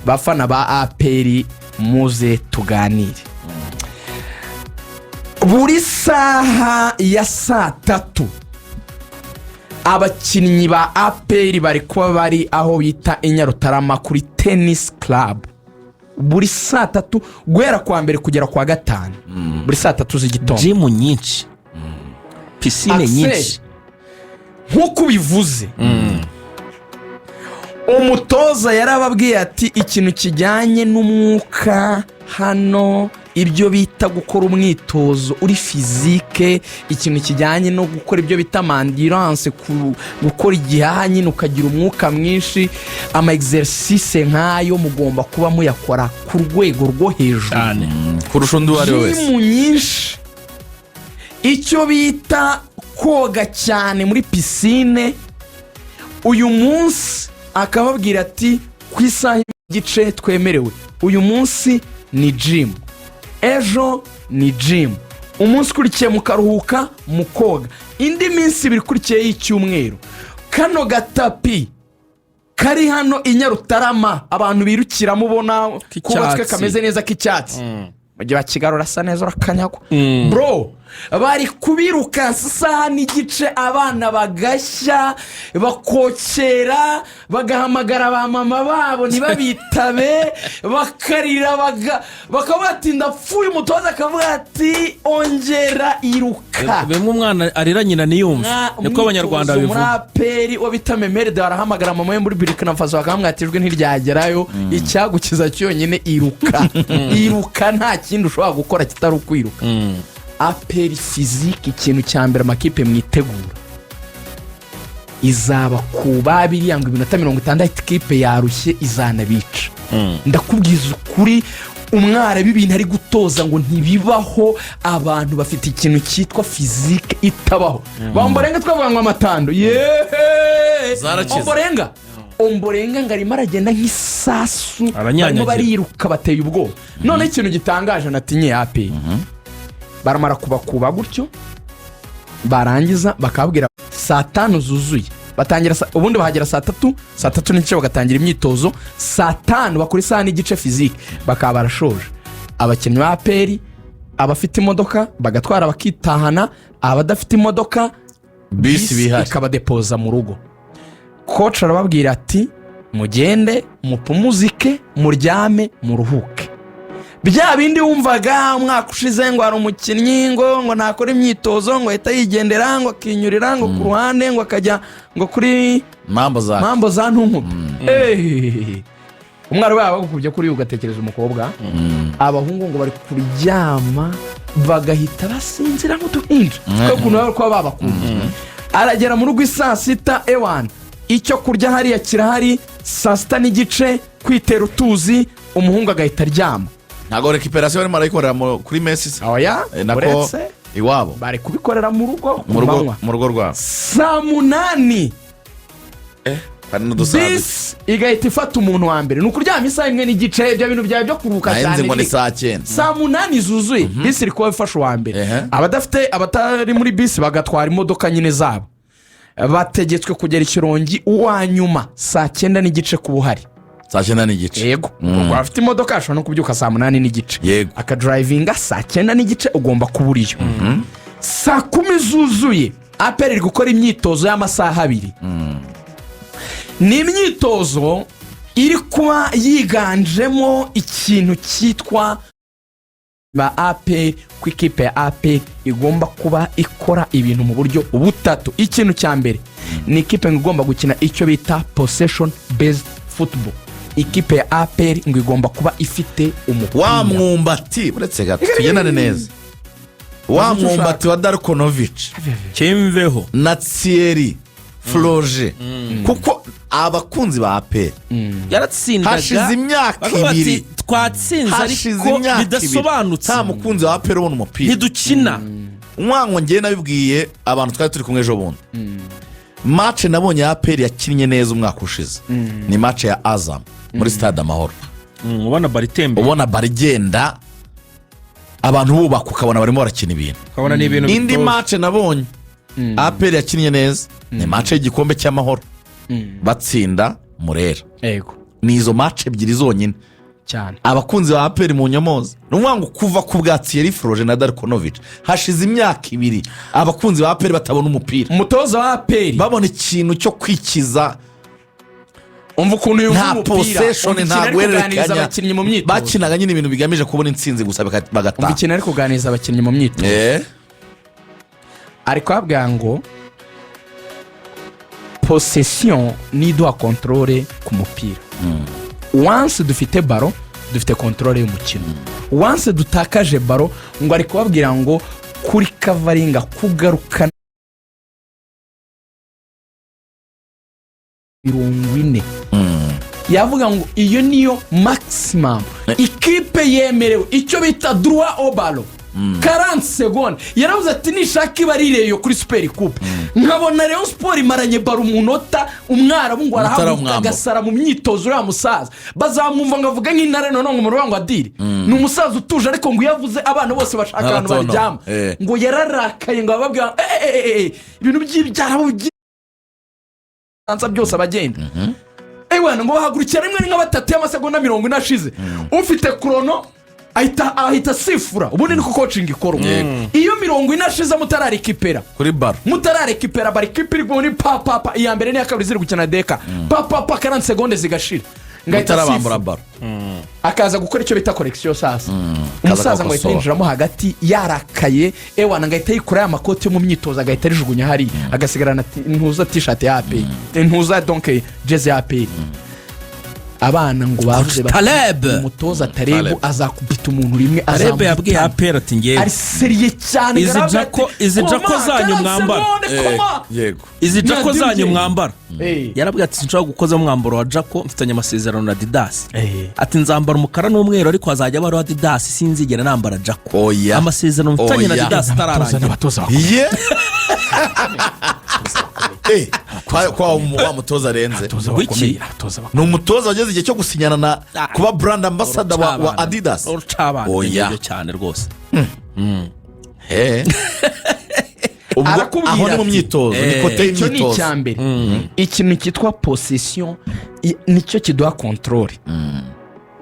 bafana ba APR muze tuganire. Buri saha ya saa 3 abakinnyi ba APR bari kuba bari aho bita Inyarutarama kuri tennis club. Buri saa 3 guhera kwa mbere kugera kwa gatanu. Buri saa 3 z'igitondo. Gym nyinshi. Piscine nyinshi. Nkuko bivuze. Umutoza yarababwiye ati ikintu kijyanye n'umwuka hano, ibyo bita gukora umwitozo uri physique, ikintu kijyanye no gukora ibyo bita endurance, gukora igihaha nyine ukagira umwuka mwinshi, ama exercice nkayo mugomba kuba muyakora ku rwego rwo hejuru cyane kurusha undi wari wese. Mu nyinshi icyo bita koga cyane muri piscine, uyu munsi akababwira ati ku isaha y'igice twemerewe, uyu munsi ni gym, ejo ni gym, umunsi ukurikiye mukaruhuka mukoga, indi minsi ibiri ikurikiye y'icyumweru. Kano gatapi kari hano Inyarutarama abantu birukira mubona kubatswe kameze neza k'icyatsi, mujye bakigarura asa neza urakanyagwa. Bro bari kubiruka saha n'igice, abana bagashya bakokera, bagahamagara ba mama babo ntibabitabe, bakarira bakabatinda pfuye. Umutoza akavuga ati ongera iruka. Bemwe umwana arira nyina niyumva, niko abanyarwanda bivuga. Muri APR wabitame merde barahamagara mama we muri Burkina Faso bakamwatijwe ntiryagerayo, icyagukiza cyonyine iruka. Iruka nta kindi ushobora gukora kitari ukwiruka. APR physique ikintu cya mbere amakipe mwitegura izaba kuba biriyanga iminota 60 ikipe yarushye izanabica. Ndakubwiza ukuri, umwara bibintu ari gutoza ngo ntibibaho, abantu bafite ikintu cyitwa physique itabaho. Bamborenga twavuga ngo amatando omborenga ngarimo aragenda nk'isasu, barimo bariruka bateye ubwoba. None ikintu gitangaje natinye APR, baramara kubakuba gutyo, barangiza bakabwira saa 5 zuzuye batangira, ubundi bahagera saa 3 n'igice bagatangira imyitozo, saa 5 bakora isaha n'igice physique bakaba barashoje. Abakinnyi ba APR abafite imodoka bagatwara bakitahana, abadafite imodoka bisi bihari ikabadepoza mu rugo. Coach arababwira ati mugende mupumuzike, muryame, muruhuke. Bya bindi wumvaga umwaka ushize ngo hari umukinnyi ngo nakora imyitozo ngo ahita yigendera ngo akinyurira ngo ku ruhande ngo akajya ngo kuri mambo za ntunku. Umwari wabo gukubye kuri ugatekereza umukobwa, abahungu ngo bari kuryama bagahita basinzira nk'uduhinja kuko babakunda. Aragera mu rugo saa 6 ewan, icyo kurya hariya kirahari, saa 6 n'igice kwitera utuzi, umuhungu agahita aryama. Ntago recuperation barimo barayikorera kuri Messi. Oya, nako iwabo bari kubikorera mu rugo mu rugo rwabo. Saa 8 hari n'udusaza bis igahita ifata umuntu wa mbere, nukuryama isaha imwe n'igice, ibyo bintu byawe byo kuruka cyane. Nahenze ngo ni saa 9. Saa 8 zuzuye bis iri kuba ifasha wa mbere. Abatari muri bis bagatwara imodoka nyine zabo, bategetswe kugera ikirongi uwa nyuma saa 9 n'igice kubuhari. Saa 9 n'igice. Yego. Ubwo afite imodoka ashobora no kubyuka saa 8 n'igice. Yego. Akadrivinga saa 9 n'igice ugomba kuburiyo. Saa 10 zuzuye APR iri gukora imyitozo y'amasaha 2. Ni imyitozo iri kuba yiganjemo ikintu cyitwa ba APR, ku ikipe ya APR igomba kuba ikora ibintu mu buryo butatu. Ikintu cya mbere ni ikipe igomba gukina icyo bita possession based football. Ikipe ya APR ngo igomba kuba ifite umupira. Wa mwumbati uretse gato tugendane neza, wa mwumbati wa Darkonovic Kimveho na Thierry Floge, kuko abakunzi ba APR yaratsindaga hashize imyaka 2 twatsinze ariko bidasobanutse, nta mukunzi wa APR ubona umupira ntidukina. Umwango ngiye nabibwiye abantu twari turi kumwe ejo bundi, match nabonye APR yakinnye neza umwaka ushize ni match ya Azam muri stade Amahoro. Ubona baritembe, ubona barigenda, abantu bubaka ukabona barimo barakina ibintu, ukabona ni ibintu. Indi match nabonye APR yakinnye neza ni match y'igikombe cy'amahoro batsinda Murera. Yego. ni izo match ebyiri zonyine cyane abakunzi ba aperi mu nyomozi ni ukuvuga ngo kuva ku bwa Thierry Froge na Darkonovic hashize imyaka 2 abakunzi ba aperi batabona umupira umutoza wa aperi babona ikintu cyo kwikiza umva ukuntu yumva nta umupira possession nta guhererekanya abakinnyi mu myitozo bakinaga nyine ibintu bigamije kubona intsinzi gusa bagataha umva ikintu ari kuganiriza abakinnyi mu myitozo ari kubabwira ngo possession niduha controle ku mupira once dufite baro dufite controle y'umukino once dutakaje baro ngo ari kubabwira ngo kuri kavaringa kugaruka 40 yavuga ngo iyo niyo maximum ikipe yemerewe icyo bita droit au ballon 40 secondes yaravuze ati nishaka ibarireyo kuri super coupe nkabona Rayon Sport imaranye baro umunota umwarabu ngo arahamuka agasara mu myitozo ya musaza bazamumva ngo avuga nk'intare none ngo murubango adiri ni umusaza utuje ariko ngo yavuze abana bose bashaka abantu baryama ngo yararakaye ngo ababwira ibintu by'ibyarabo byose abagenda ewana ngo bahagurukira rimwe ni nka 3 y'amasegonda 40 ashize ufite krono ahita sifura ubundi niko coaching ikora iyo 40 ashize mutararekipera kuri baro mutararekipera bari kipiri ngo papa iya mbere ni yakabiri ziri gukina deka papa 40 seconde zigashira ngahita bambura baro akaza gukora icyo bita correction sasa umusaza ngo yinjiramo hagati yarakaye ewana ngahita yikora ya makoti yo mu myitozo agahita rijugunya hari agasigarana ntuza t-shirt ya AP ntuza donc jezi ya AP abana ngo bavuze umutoza Tarebu azakubita umuntu rimwe Tarebu yabwiye APR ati ngiye ari seriye cyane izi jako zanyu mwambara yego izi jako zanyu mwambara yarabwiye ati sinshobora gukoza mwambaro wa jako mfitanye amasezerano na Adidas ati nzambara umukara n'umweru ariko azajya baro Adidas sinzigera nambara jako amasezerano mfitanye na Adidas tararangira kwa wa mutoza arenze ni umutoza wageze igihe cyo gusinyana na kuba brand ambassador wa Adidas oya cyane rwose aho ni mu myitozo ni kote y'imyitozo ni icyambere ikintu cyitwa possession nicyo kiduha control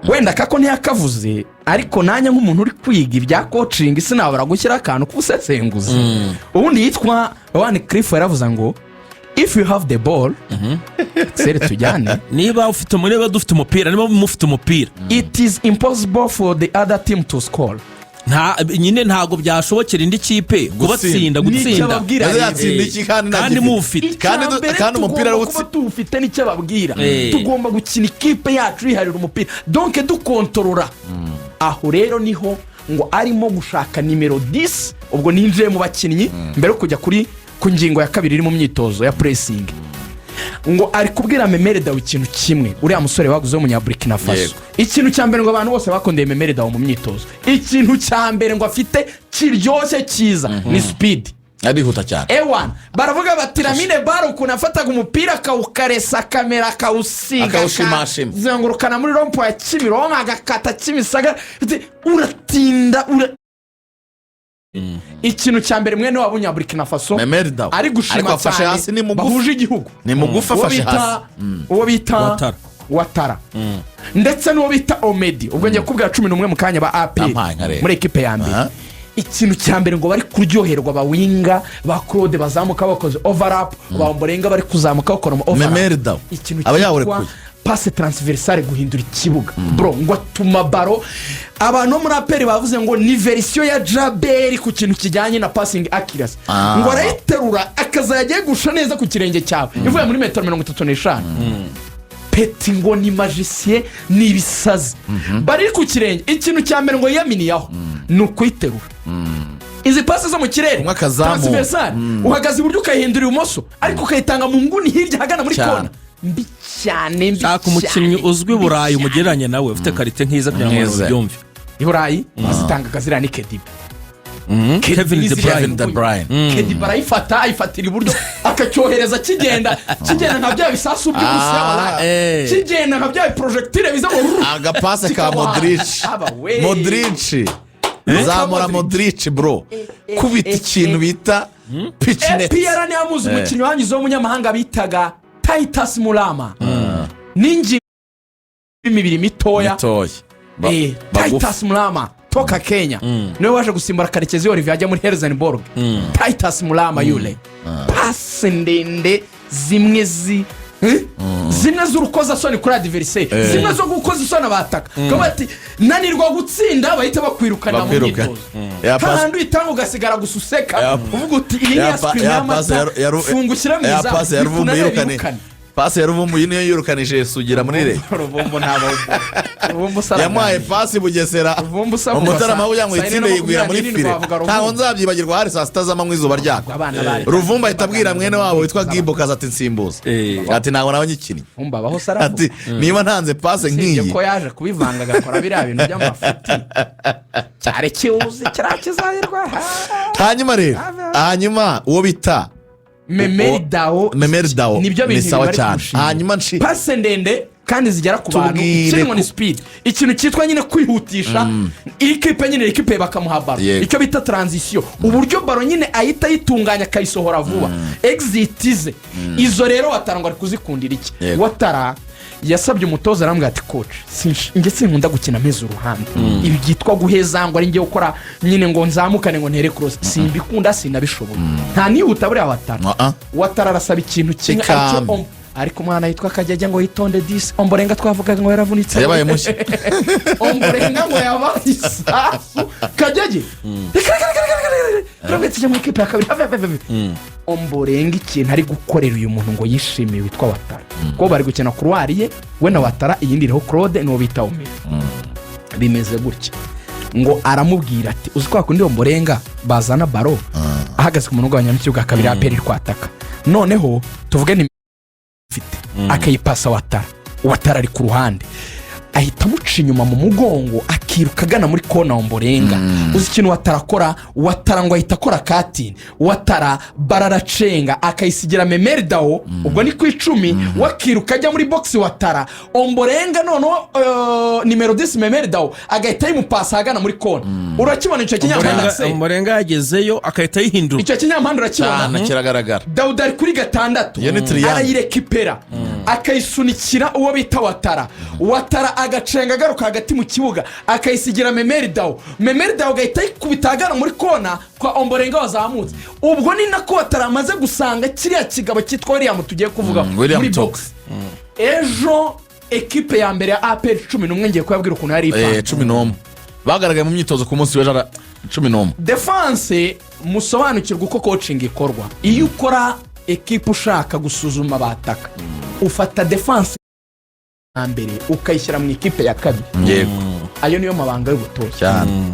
wenda kako ntiyakavuze ariko nanya nk'umuntu uri kwiga ibya coaching sinabara gushyira akantu kubusesenguza ubundi yitwa One Cliff yaravuze ngo if you have the ball tsere tujyane niba ufite niba dufite umupira niba mufite umupira it is impossible for the other team to score nyine ntago byashobokera indi kipe kubatsinda gutsinda kandi mufite kandi umupira ari kuba tufite nicyo babwira tugomba gukina ikipe yacu yiharira umupira donc dukontorora aho rero niho ngo arimo gushaka nimero 10 ubwo ninjiye mu bakinnyi mbere yo kujya kuri ku ngingo ya kabiri iri mu myitozo ya pressing ngo ari kubwira Memereda ikintu kimwe uriya musore baguze mu Burkina Faso ikintu cyambere ngo abantu bose bakondeye Memereda mu myitozo ikintu cyambere ngo afite kiryoshye cyiza ni speed arihuta cyane ewan baravuga bati Lamine Baro kunafataga umupira akawukaresa kamera akawusiga zengurukana muri rompo ya Kimironko agakata Kimisaga uratinda ikintu cyambere mwene w'abunya Burkina Faso ari gushima cyane bahuje igihugu ni mugufa afashe hasi uwo bita Watara ndetse n'uwo bita Omedi ubwo ngiye kubwira 11 mu kanya ba AP muri equipe ya mbere ikintu cyambere ngo bari kuryoherwa bawinga ba Claude bazamuka bakoze overlap bamborenga bari kuzamuka bakora overlap ikintu abayawurekuye passe transversale guhindura ikibuga bro ngo atuma baro abantu muri APR bavuze ngo ni version ya Jaberi ku kintu kijyanye na passing accuracy ngo arayiterura akazayagiye gusha neza ku kirenge cyawe ivuye muri metero 35 peti ngo ni magicien ni bisazi bari ku kirenge ikintu cyambere ngo yaminiyaho nukwiterura izi passe zo mu kirere transversale uhagaze iburyo ukahindura ibumoso ariko ukayitanga mu nguni hirya hagana muri kona mbi cyane umukinnyi uzwi Burayi umugereranye nawe ufite karite nk'iza kugira ngo byumve Burayi bazitanga kazira ni Kediba Kevin De Bruyne Kediba ayifatira iburyo akacyohereza kigenda nka bya bisasu by'ubusiya wala kigenda nka bya projectile biza ngo agapase ka Modric zamura Modric bro kubita ikintu bita pitchnet PR ni amuzi umukinnyi wanyuze w'umunyamahanga bitaga Titus Mulama ningi imibiri mitoya Titus Mulama toka Kenya niwe waje gusimbura Karekezi Olivier ajya muri Helsenborg Titus Mulama yule pasi ndende zimwe z'urukozasoni kuri adversaire zimwe zo gukoza isoni abataka kandi ati nanirwa gutsinda bahita bakwirukana mu myitozo kandi itanga ugasigara gususeka uvuga uti iyi ni aspirine y'amata fungukira mwiza pasi ya Ruvumbu niyo yirukanije sugira muri re Ruvumbu ntabo Ruvumbu sara yamuhaye pasi Bugesera umutarama ujyanywe itsinde yigwira muri fire ntaho nzabyibagirwa hari saa sita z'amanywa izuba ryaka Ruvumbu ahita abwira mwene wabo witwa Gibo kaza ati nsimbuza ati ntabwo nawe nyikinnye baho sara ati niba ntanze pasi nk'iyi ko yaje kubivanga agakora biriya bintu by'amafuti cyare kiuzi kirakizahirwa hanyuma uwo bita Memeri Dao nibyo bintu sawa cyane hanyuma pase ndende kandi zigera ku bantu ikirimo ni speed ikintu cyitwa nyine kwihutisha ikipe nyine ikipe bakamuha baro icyo bita transition uburyo baro nyine ahita yitunganya akayisohora vuba exitize izo rero watarangwa ari kuzikundira iki watara yasabye umutoza arambwira ati coach nge sinkunda gukina meze uruhande ibi byitwa guheza ngo ari ngiye gukora nyine ngo nzamukane ngo ntere cross simbikunda sinabishoboye nta nihuta buriya watara arasaba ikintu kimwe ariko umwana yitwa Kajyaja ngo yitonde disi omborenga twavuga ngo yaravunitse yabaye mushya omborenga ngo yabaye isasu Kajyaja reka tujye mu ikipe ya kabiri omborenga ikintu ari gukorera uyu muntu ngo yishimiye witwa Watara ko bari gukina kuruwariye we na Watara iyindi iriho Claude n'uwo bita Omeri bimeze gutya ngo aramubwira ati uzi kwa kundi omborenga bazana baro ahagaze ku munugo w'abanyamukibwa kabiri aperi kwataka noneho tuvuge ni akayipasa Watara ari ku ruhande ahita amuca inyuma mu mugongo akiruka agana muri kona omborenga uzi ikintu Watara ngo ahita akora katini Watara bararacenga akayisigira Memeri Dao ubwo ni ku 10 wakiruka ajya muri box Watara omborenga noneho nimero 10 Memeri Dao agahita yimupasa agana muri kona urakibona icyo kinyampanda omborenga yagezeyo akahita yihindura icyo kinyampanda urakibona kiragaragara Dawudi ari kuri 6 arayirekipera akayisunikira uwo bita Watara agacenga agaruka hagati mu kibuga akayisigira Memeri Dao agahita yikubita agana muri kona kwa omborenga wazamutse ubwo ni nako Watara amaze gusanga kiriya kigabo cyitwa William tugiye kuvuga muri box ejo ekipe ya mbere ya APR 11 ngiye kuyabwira ukuntu yari ipanga 11 bagaragaye mu myitozo ku munsi w'ejo 11 defense musobanukirwa uko coaching ikorwa iyo ukora ekipe ushaka gusuzuma abataka ufata defense mbere ukayishyira mu ikipe ya kabiri yego ayo niyo mabanga y'ubutoza cyane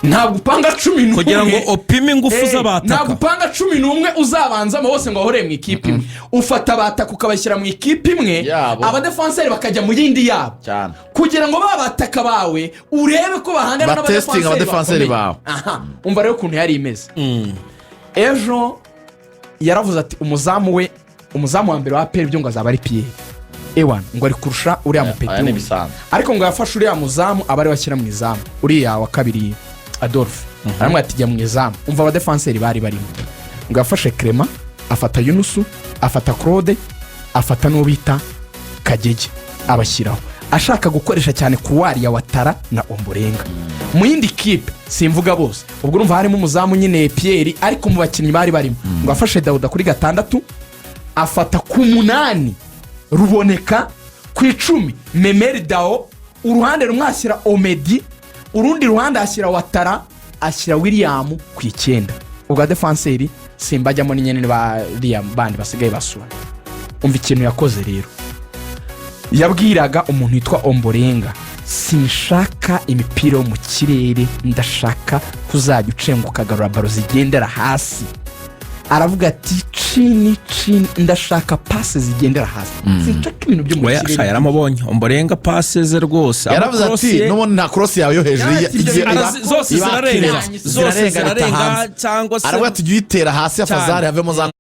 ntabwo upanga 11 kugira ngo opime ingufu z'abataka ntabwo upanga 11 uzabanza bose ngo ahore mu ikipe imwe ufata abataka ukabashyira mu ikipe imwe aba defenseur bakajya mu yindi yabo cyane kugira ngo babataka bawe urebe ko bahangana n'abadefenseur bawe umva rero ukuntu yari imeze ejo yaravuze ati umuzamu wa mbere wa APR byo ngo azaba ari Pierre ewan ngo ari kurusha uriya mupeti ariko ngo yafashe uriya muzamu abari washyira mu izamu uriya wa kabiri Adolphe aramwe ati jya mu izamu umva aba defenseur bari barimo ngo yafashe Clement afata Yunusu afata Claude afata no bita Kajyaja abashyiraho ashaka gukoresha cyane kuwari ya Watara na omborenga mu yindi kipe simvuga bose ubwo urumva harimo umuzamu nyine Pierre ariko mu bakinnyi bari barimo ngo afashe Dawuda kuri 6 afata ku 8 ruboneka ku 10 Memeri Dao uruhande rumwashyira Omedi urundi ruhande ashyira Watara ashyira William ku 9 ubwo defenseur simbajyamo n'inyene ba Liam bandi basigaye basura umva ikintu yakoze rero yabwiraga umuntu yitwa omborenga sinshaka imipira yo mu kirere ndashaka kuzajya ucenguka garura baro zigendera hasi aravuga ati chini ndashaka passe zigendera hasi sinshaka ibintu byo mu kirere yaramubonye omborenga passe ze rwose yaravuze ati nubone nta cross yawe yo hejuru zose zirarenga cyangwa se aravuga ati uyitera hasi afazari havemo za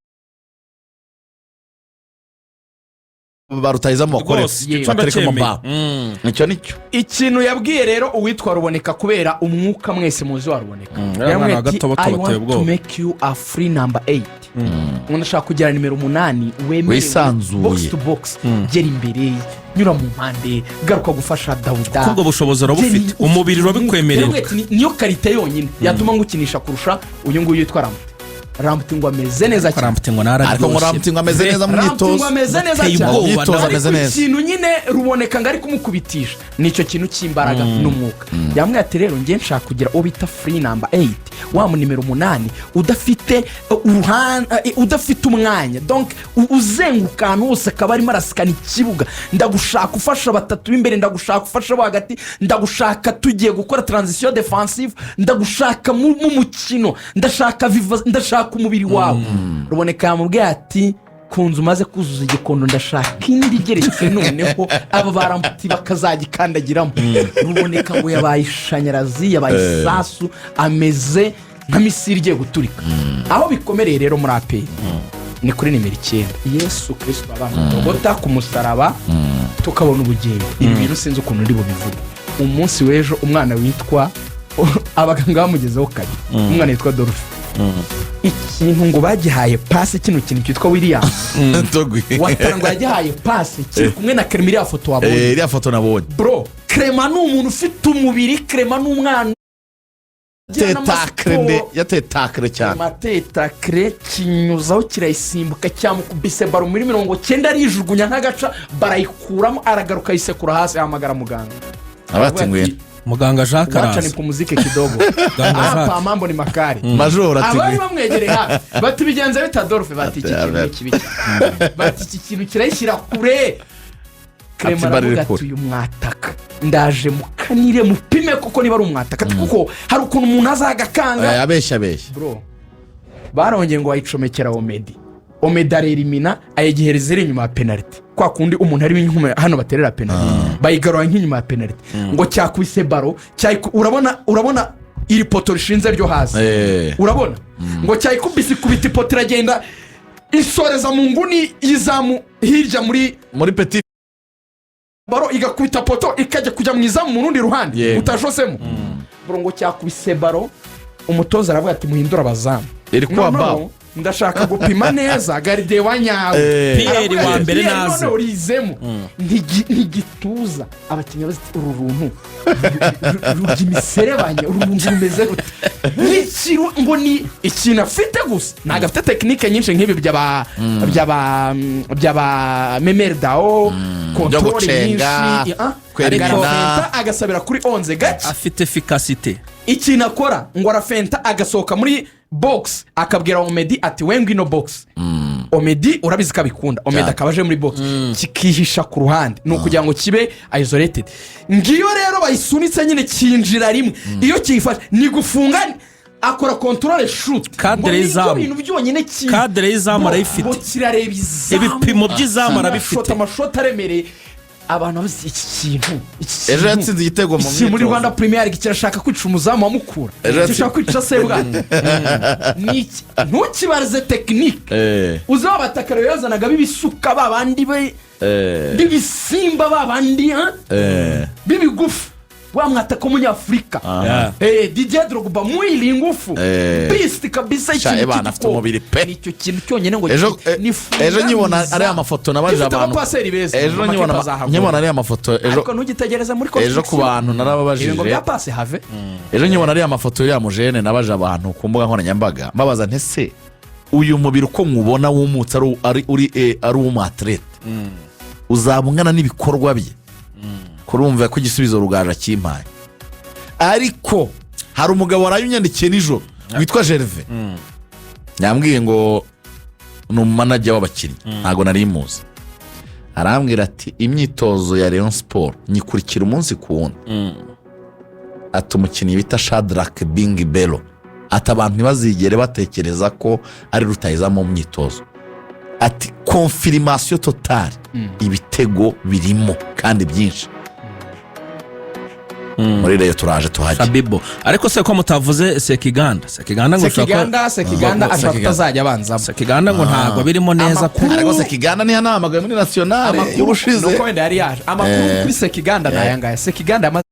barutayiza mu bakoresi batereka mu mba nicyo ikintu yabwiye rero uwitwa Ruboneka kubera umwuka mwese muzi wa Ruboneka yamwati I want to make you a free number 8 ndashaka kugira nimero 8 wisanzuye box to box gera imbere nyura mu mpande garuka gufasha Dawuda ubwo bushobozi urabufite umubiri urabikwemerera niyo karite yonyine yatuma ngukinisha kurusha uyu nguyu yitwa Rambuti ngo ameze neza cyane Rambuti ngo nararyoshye ariko ngo Rambuti ngo ameze neza mu myitozo ameze neza cyane ikintu nyine ruboneka ngo ari kumukubitisha nicyo kintu cy'imbaraga n'umwuka yamwe ati rero ngiye nshaka kugira uwo bita free number 8 wa mu nimero 8 udafite umwanya donc uzenguka ahantu hose akaba arimo arasikana ikibuga ndagushaka ufasha batatu b'imbere ndagushaka ufasha bo hagati ndagushaka tugiye gukora transition defensive ndagushaka mu mukino ndashaka umubiri wawe ruboneka yamubwiye ati kunzu maze kuzuza igikondo ndashaka indi igeretse noneho aba barambuti bakazagikandagiramo ruboneka ngo yabaye ishanyarazi yabaye isasu ameze nka misiri igiye guturika aho bikomereye rero muri APR ni kuri nimero 9 Yesu Kristo abamugota ku musaraba tukabona ubugingo ibi bintu sinzi ukuntu ndi bubivuga umunsi w'ejo umwana witwa abaganga bamugezeho kare umwana witwa Dolphe ikintu ngo bagihaye pasi kino kintu cyitwa William watara ngo yagihaye pasi kiri kumwe na Krema iriya foto wabonye iriya foto nabonye bro Krema ni umuntu ufite umubiri Krema ni umwana yatetakre cyane amatetakre kinyuzaho kirayisimbuka cyamukubise baro muri 90 arijugunya ntagaca barayikuramo aragaruka yisekura hasi ahamagara muganga abatingwe muganga Jacques wacha ni kumuzike kidogo hapa mambo ni makari majoro ati abari bamwegereye hafi bati bigenze bita Dolphe bati iki bati iki kintu kirayishyira kure Krema aravuga ati uyu mwataka ndaje mukanire mupime kuko niba ari umwataka kuko hari ukuntu umuntu azagakanga abeshya bro barongeye ngo ayicomekera Omedi arerimina ayegihereza inyuma ya penalty kwa kundi umuntu ari inyuma hano baterera penalty bayigarura nk'inyuma ya penalty ngo cyakubise baro urabona iri poto rishinze ryo hasi urabona ngo cyayikubise kubita ipoto iragenda isoreza mu nguni yizamu hirya muri petit baro igakubita poto ikajya kujya mu izamu mu rundi ruhande utashosemo bro ngo cyakubise baro umutoza aravuga ati muhindura abazamu iri kwa bao ndashaka gupima neza garide wanyawe Pierre wa mbere naze urizemo ntigituza abakinnyi baziti uru runtu rugimiserebanye uru runtu rumeze gute n'ikiru ngo ni ikintu afite gusa ntabwo afite tekinike nyinshi nk'ibi by'aba memerdao controle nyinshi kwerekana agasabira kuri 11 gace afite efficacité ikintu akora ngo arafenta agasohoka muri box akabwira Omedi ati wengi no box Omedi urabizi kabikunda Omedi akabaje muri box kikihisha ku ruhande no kugira ngo kibe isolated ngiyo rero bayisunitse nyine kinjira rimwe iyo kifashe ni gufunga akora control shoot cadre izamu ibintu byonyine cadre izamu arayifite kirareba izamu ibipimo by'izamu arabifite amashota aremereye abantu bazi iki kintu ejo yatsinze igitego mu myitozo muri Rwanda Premier League kirashaka kwica umuzamu wa Mukura kirashaka kwica sebwa niki ntukibarize technique uzaba batakara yazanaga bibisuka babandi bibisimba babandi bibigufu wamwataka umunyafrika Didier Drogba mwili ngufu beast kabisa ikintu bana afite umubiri pe nicyo kintu cyonyine ngo ejo nyibona ari amafoto nabaje abantu ejo nyibona ari amafoto ariko ntugitegereza muri ko ejo ku bantu narababajije ngo bya passe have ejo nyibona ari amafoto ya mujene nabaje abantu ku mbuga nkoranyambaga mbabaza ntese uyu mubiri uko mwubona w'umutse ari umu-athlete uzabungana n'ibikorwa bye kurumva ko igisubizo rugaje kimpaye ariko hari umugabo warayunyandikiye nijoro witwa Gervais nyambwiye ngo ni umanager w'abakinnyi ntago nari muzi arambwira ati imyitozo ya Rayon Sport nyikurikira umunsi ku wundi ati umukinnyi bita Shadrack Bing Bello ati abantu ntibazigere batekereza ko ari rutayiza mu myitozo ati confirmation totale ibitego birimo kandi byinshi muri Rayon turaje tuhajye Shabibo ariko se ko mutavuze Sekiganda ngo Sekiganda atazajya abanza Sekiganda ngo ntago birimo neza ariko Sekiganda ni hanamagaye muri nationale y'ubushize nuko wenda yari yaje amakuru kuri Sekiganda nayangaya Sekiganda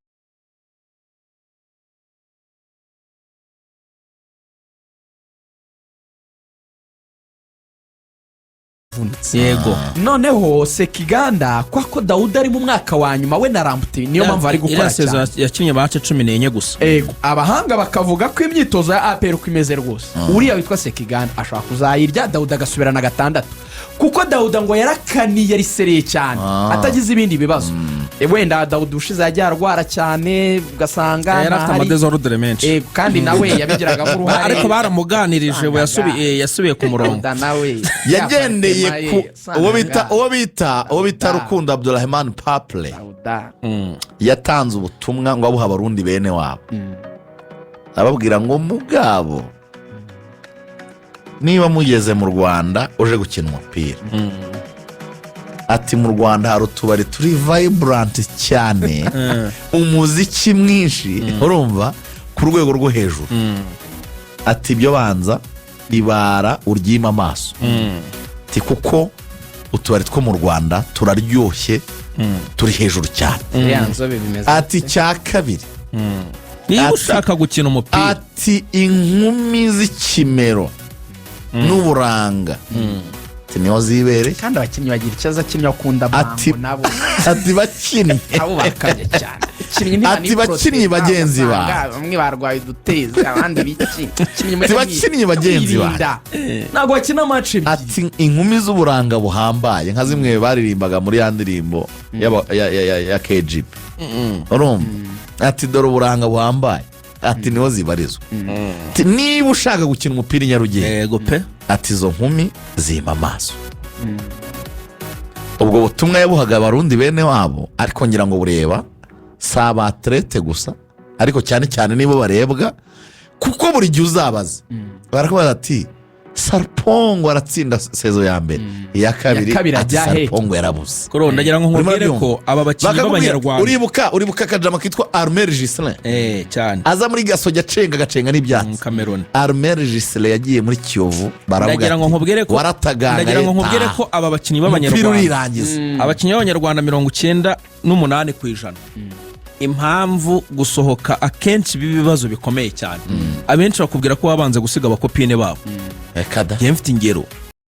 yanditse yego noneho Sekiganda kwa ko Dawudi ari mu mwaka wa nyuma we na Ramputi niyo mpamvu ari gukora cyane yakinnye bace 14 gusa abahanga bakavuga ko imyitozo ya APR uko imeze rwose uriya witwa Sekiganda ashobora kuzayirya Dawudi agasubirana gatandatu kuko Dawudi ngo yarakaniye yarisereye cyane atagize ibindi bibazo wenda Dawudi ushize yajya arwara cyane ugasanga yari afite amadezordre menshi kandi nawe yabigiragamo uruhare ariko baramuganirije we yasubiye ku murongo yagendeye ku uwo bita Rukundo Abdurrahman Paple yatanze ubutumwa ngo abuha abarundi bene wabo ababwira ngo mugabo niba mugeze mu Rwanda uje gukina umupira ati mu Rwanda hari utubari turi vibrant cyane umuziki mwinshi urumva ku rwego rwo hejuru ati ibyo banza ibara uryima amaso ati kuko utubari two mu Rwanda turaryoshye turi hejuru cyane ati cya kabiri niba ushaka gukina umupira ati inkumi z'ikimero n'uburanga niyo zibere kandi abakinnyi bagira icyaza kimwe akunda bango nabo ati bakinnyi abo bakanye cyane ati bakinnyi bagenzi ba bamwe barwaye duteza abandi biki ati bakinnyi bagenzi ba ntabwo bakina match ati inkumi z'uburanga buhambaye nka zimwe baririmbaga muri ya ndirimbo ya KGB urumva ati dore uburanga buhambaye ati niho zibarizwa niba ushaka gukina umupira i Nyarugenge yego pe ati izo nkumi zima amaso ubwo butumwa yabuhaga abarundi bene wabo ariko ngira ngo bureba si abaterete gusa ariko cyane cyane nibo barebwa kuko buri gihe uzabaza barakubaza ati Sarpongo aratsinda sezo ya mbere iya kabiri ati Sarpongo yarabuze koro ndagira ngo nkubwire ko aba bakinnyi b'abanyarwanda uribuka kajama kitwa Armel Gislin cyane aza muri Gasogi gacenga n'ibyatsi Cameroon Armel Gislin yagiye muri Kiyovu baravuga ndagira ngo nkubwire ko aba bakinnyi b'abanyarwanda abakinnyi b'abanyarwanda 98% impamvu gusohoka akenshi b'ibibazo bikomeye cyane abenshi bakubwira ko babanze gusiga abakopine babo ekada mfite ingero